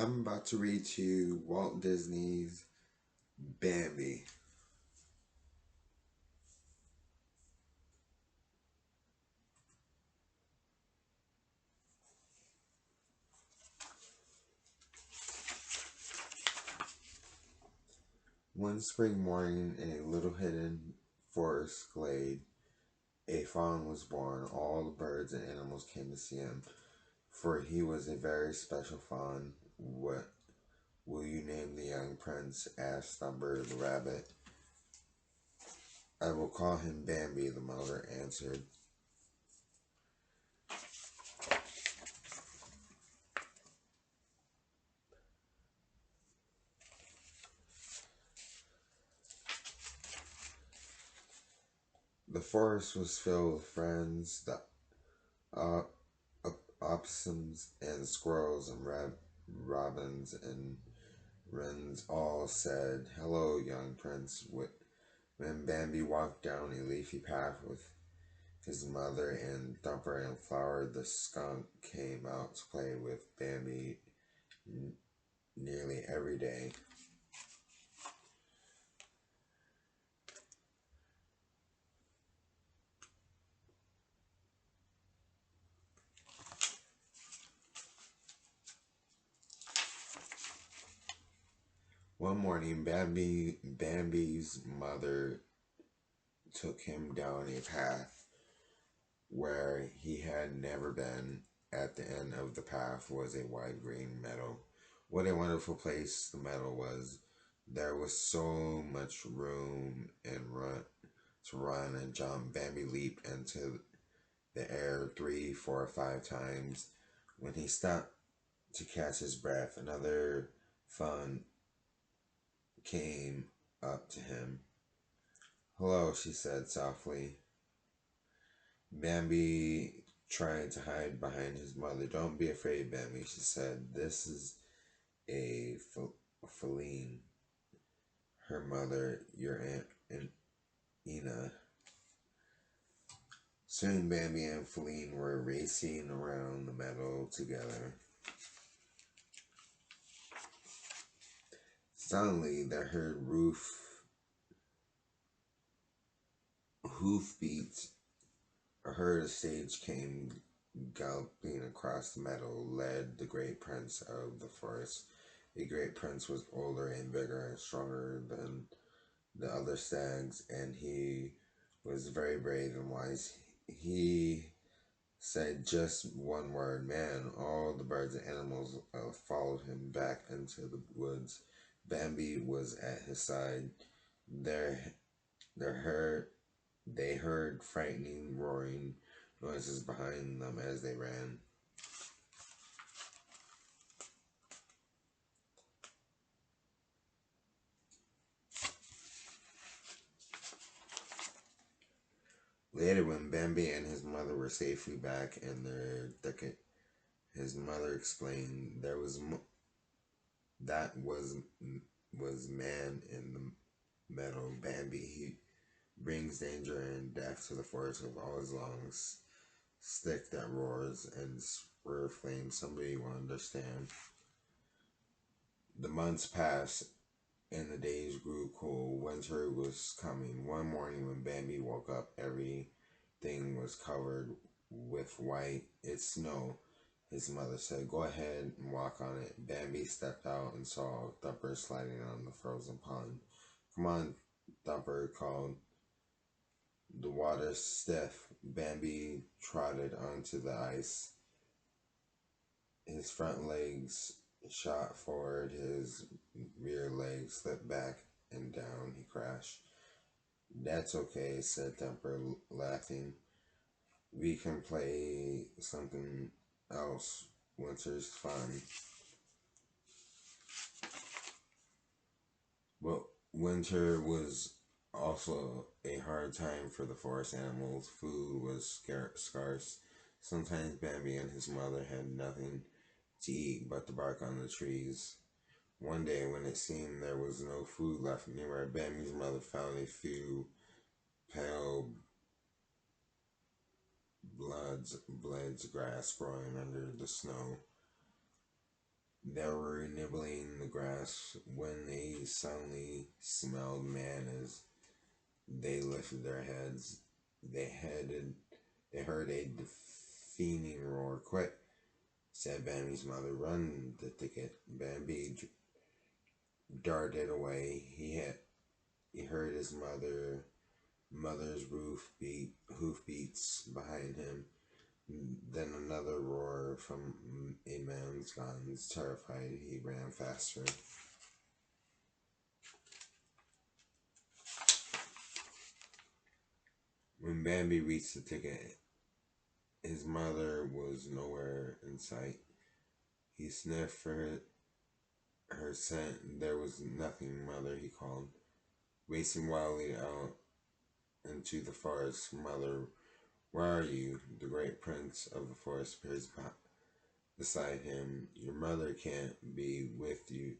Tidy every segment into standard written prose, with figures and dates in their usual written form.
I'm about to read to you Walt Disney's Bambi. One spring morning in a little hidden forest glade, a fawn was born. All the birds and animals came to see him, for he was a very special fawn. What will you name the young prince? Asked Thumper the rabbit. I will call him Bambi, the mother answered. The forest was filled with friends, the uh, opossums and squirrels and robins and wrens all said, "Hello, young prince." When Bambi walked down a leafy path with his mother and Thumper and Flower, the skunk came out to play with Bambi nearly every day. One morning, Bambi's mother took him down a path where he had never been. At the end of the path was a wide green meadow. What a wonderful place the meadow was. There was so much room to run and jump. Bambi leaped into the air 3, 4, 5 times. When he stopped to catch his breath, another fawn came up to him. "Hello," she said softly. Bambi tried to hide behind his mother. "Don't be afraid, Bambi," she said. "This is a feline. Her mother, your Aunt Ina." Soon Bambi and Feline were racing around the meadow together. Suddenly they heard hoofbeats. A herd of sage came galloping across the meadow, led the great prince of the forest. The great prince was older and bigger and stronger than the other stags, and he was very brave and wise. He said just one word, "Man." All the birds and animals followed him back into the woods. Bambi was at his side. Their, their herd, they heard frightening roaring noises behind them as they ran. Later, when Bambi and his mother were safely back in their thicket, his mother explained, "There was that was man in the meadow, Bambi. He brings danger and death to the forest with all his lungs. Stick that roars and spur flames. Somebody will understand." The months passed and the days grew cool. Winter was coming. One morning when Bambi woke up, everything was covered with white. "It's snow," his mother said. "Go ahead and walk on it." Bambi stepped out and saw Thumper sliding on the frozen pond. "Come on," Thumper called. The water stiff. Bambi trotted onto the ice. His front legs shot forward, his rear legs slipped back, and down he crashed. "That's okay," said Thumper, laughing. "We can play something else. Winter's fun." But winter was also a hard time for the forest animals. Food was scarce. Sometimes Bambi and his mother had nothing to eat but the bark on the trees. One day, when it seemed there was no food left anywhere, Bambi's mother found a few pale blades of grass growing under the snow. They were nibbling the grass when they suddenly smelled man. As they lifted their heads, they headed they heard a defeating roar. "Quick," said Bambi's mother. "Run the ticket." Bambi darted away. He heard his mother's hoof beats behind him. Then another roar from a man's guns. Terrified, he ran faster. When Bambi reached the ticket, his mother was nowhere in sight. He sniffed for her scent. There was nothing. "Mother," he called, racing wildly out into the forest. "Mother, where are you?" The great prince of the forest appears beside him. "Your mother can't be with you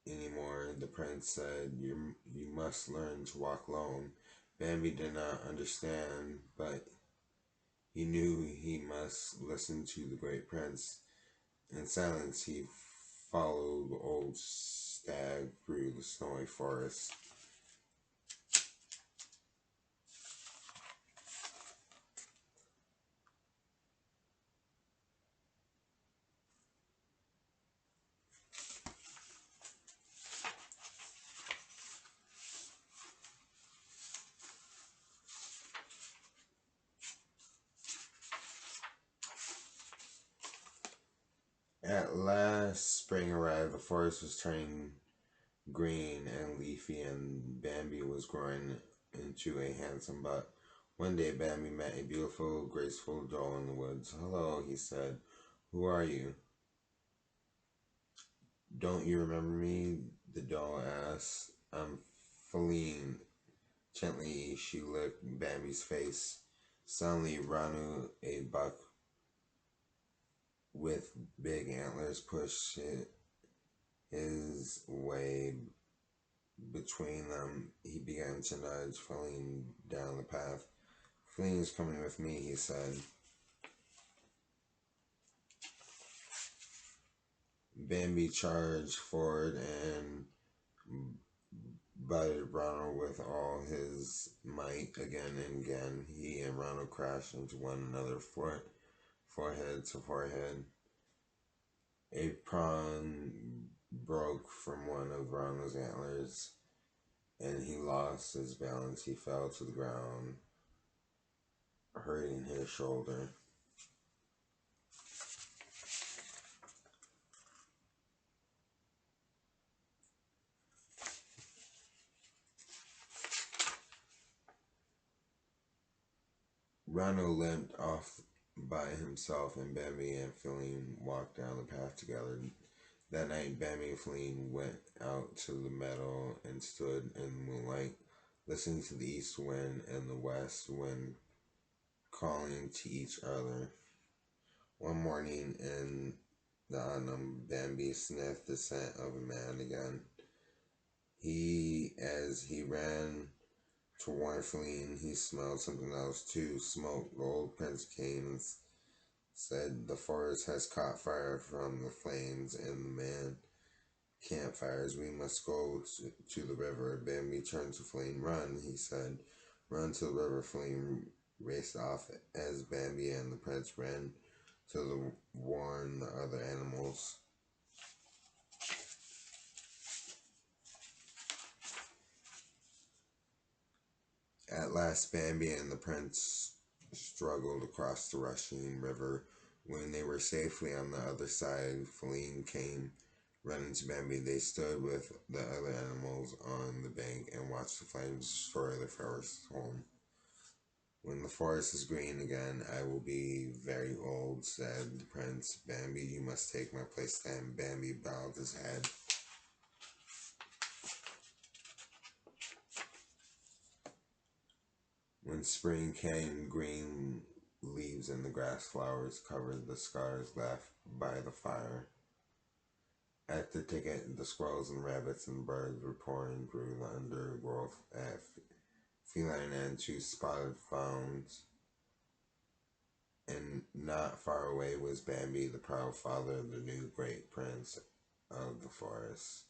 anymore," the prince said. You must learn to walk alone." Bambi did not understand, but he knew he must listen to the great prince. In silence, he followed the old stag through the snowy forest. At last, spring arrived. The forest was turning green and leafy, and Bambi was growing into a handsome buck. One day, Bambi met a beautiful, graceful doll in the woods. "Hello," he said. "Who are you?" "Don't you remember me?" the doll asked. "I'm Feline." Gently, she licked Bambi's face. Suddenly, Ranu, a buck with big antlers, pushed his way between them. He began to nudge Feline down the path. "Feline's coming with me," he said. Bambi charged forward and butted Ronald with all his might. Again and again, he and Ronald crashed into one another, forehead to forehead. A prong broke from one of Ronald's antlers, and he lost his balance. He fell to the ground, hurting his shoulder. Ronald limped off by himself, and Bambi and Feline walked down the path together. That night, Bambi and Feline went out to the meadow and stood in the moonlight, listening to the east wind and the west wind calling to each other. One morning in the autumn, Bambi sniffed the scent of a man again. As he ran toward Feline, he smelled something else too, smoke. The old prince came and said, "The forest has caught fire from the flames and the man campfires. We must go to the river." Bambi turned to Feline. "Run," he said. "Run to the river." Feline raced off as Bambi and the prince ran to warn the other animals. At last, Bambi and the prince struggled across the rushing river. When they were safely on the other side, Feline came running to Bambi. They stood with the other animals on the bank and watched the flames destroy the forest home. "When the forest is green again, I will be very old," said the prince. "Bambi, you must take my place then." Bambi bowed his head. When spring came, green leaves and the grass flowers covered the scars left by the fire. At the ticket, the squirrels and rabbits and birds were pouring through the undergrowth at feline and two spotted fawns and Not far away was Bambi, the proud father of the new great prince of the forest.